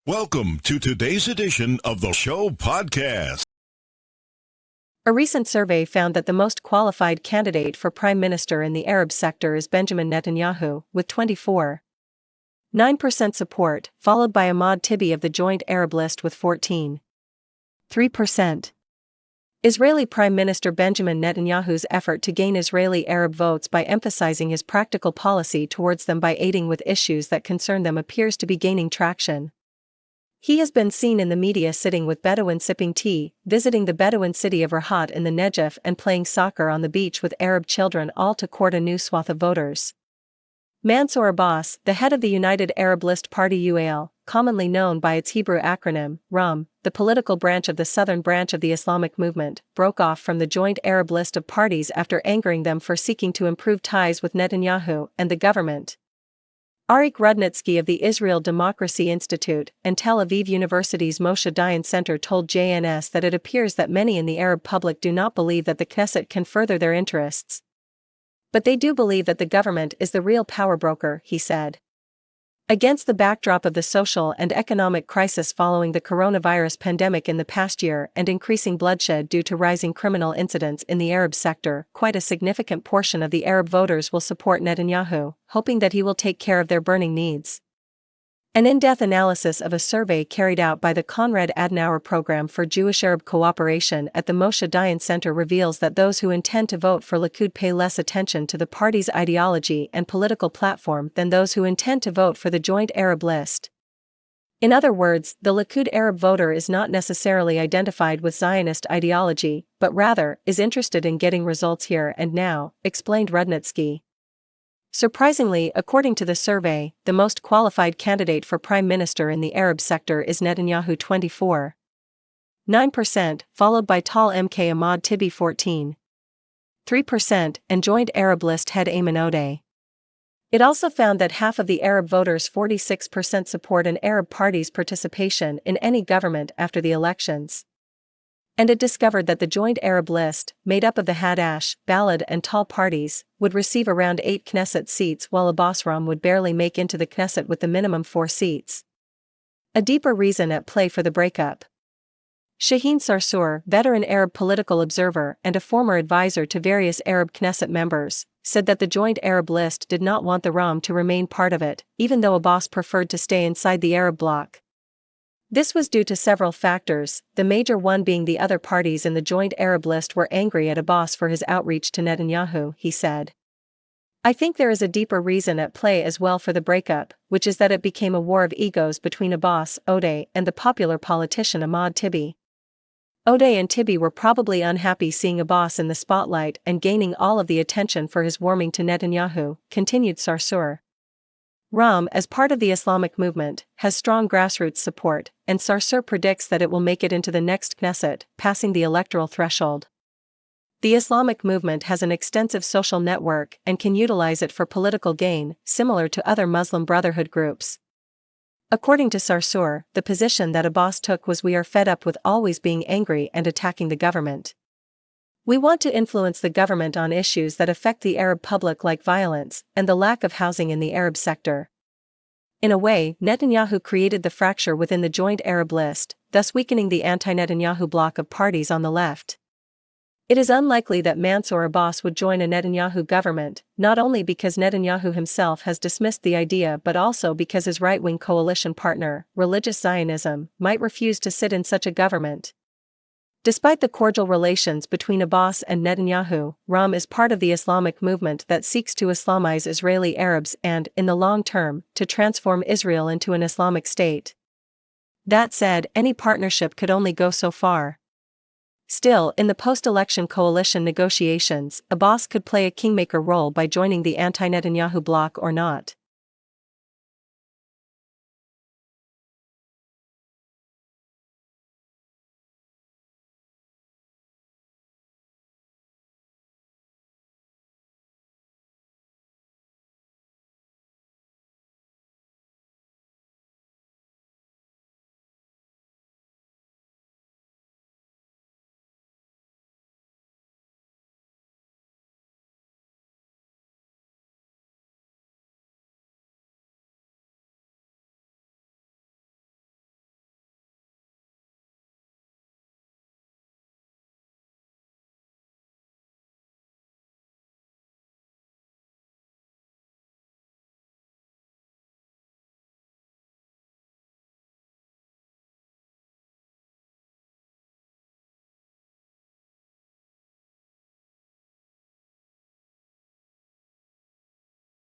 Welcome to today's edition of the show podcast. A recent survey found that the most qualified candidate for prime minister in the Arab sector is Benjamin Netanyahu, with 24.9% support, followed by Ahmad Tibi of the Joint Arab List with 14.3%. Israeli Prime Minister Benjamin Netanyahu's effort to gain Israeli Arab votes by emphasizing his practical policy towards them by aiding with issues that concern them appears to be gaining traction. He has been seen in the media sitting with Bedouin sipping tea, visiting the Bedouin city of Rahat in the Negev and playing soccer on the beach with Arab children, all to court a new swath of voters. Mansour Abbas, the head of the United Arab List Party UAL, commonly known by its Hebrew acronym, RAM, the political branch of the southern branch of the Islamic movement, broke off from the Joint Arab List of parties after angering them for seeking to improve ties with Netanyahu and the government. Arik Rudnitsky of the Israel Democracy Institute and Tel Aviv University's Moshe Dayan Center told JNS that it appears that many in the Arab public do not believe that the Knesset can further their interests. But they do believe that the government is the real power broker, he said. Against the backdrop of the social and economic crisis following the coronavirus pandemic in the past year and increasing bloodshed due to rising criminal incidents in the Arab sector, quite a significant portion of the Arab voters will support Netanyahu, hoping that he will take care of their burning needs. An in-depth analysis of a survey carried out by the Konrad Adenauer Program for Jewish-Arab Cooperation at the Moshe Dayan Center reveals that those who intend to vote for Likud pay less attention to the party's ideology and political platform than those who intend to vote for the Joint Arab List. In other words, the Likud Arab voter is not necessarily identified with Zionist ideology, but rather is interested in getting results here and now, explained Rudnitsky. Surprisingly, according to the survey, the most qualified candidate for prime minister in the Arab sector is Netanyahu 24.9%, followed by Tal MK Ahmad Tibi 14.3%, and Joint Arab List head Ayman Odeh. It also found that half of the Arab voters 46% support an Arab party's participation in any government after the elections. And it discovered that the Joint Arab List, made up of the Hadash, Balad and Tal parties, would receive around 8 Knesset seats while Abbas Ram would barely make into the Knesset with the minimum 4 seats. A deeper reason at play for the breakup. Shaheen Sarsour, veteran Arab political observer and a former advisor to various Arab Knesset members, said that the Joint Arab List did not want the Ram to remain part of it, even though Abbas preferred to stay inside the Arab bloc. This was due to several factors, the major one being the other parties in the Joint Arab List were angry at Abbas for his outreach to Netanyahu, he said. I think there is a deeper reason at play as well for the breakup, which is that it became a war of egos between Abbas, Odeh, and the popular politician Ahmad Tibi. Odeh and Tibi were probably unhappy seeing Abbas in the spotlight and gaining all of the attention for his warming to Netanyahu, continued Sarsour. Ram, as part of the Islamic movement, has strong grassroots support, and Sarsour predicts that it will make it into the next Knesset, passing the electoral threshold. The Islamic movement has an extensive social network and can utilize it for political gain, similar to other Muslim Brotherhood groups. According to Sarsour, the position that Abbas took was, "We are fed up with always being angry and attacking the government. We want to influence the government on issues that affect the Arab public like violence and the lack of housing in the Arab sector." In a way, Netanyahu created the fracture within the Joint Arab List, thus weakening the anti-Netanyahu bloc of parties on the left. It is unlikely that Mansour Abbas would join a Netanyahu government, not only because Netanyahu himself has dismissed the idea but also because his right-wing coalition partner, Religious Zionism, might refuse to sit in such a government. Despite the cordial relations between Abbas and Netanyahu, Ram is part of the Islamic movement that seeks to Islamize Israeli Arabs and, in the long term, to transform Israel into an Islamic state. That said, any partnership could only go so far. Still, in the post-election coalition negotiations, Abbas could play a kingmaker role by joining the anti-Netanyahu bloc or not.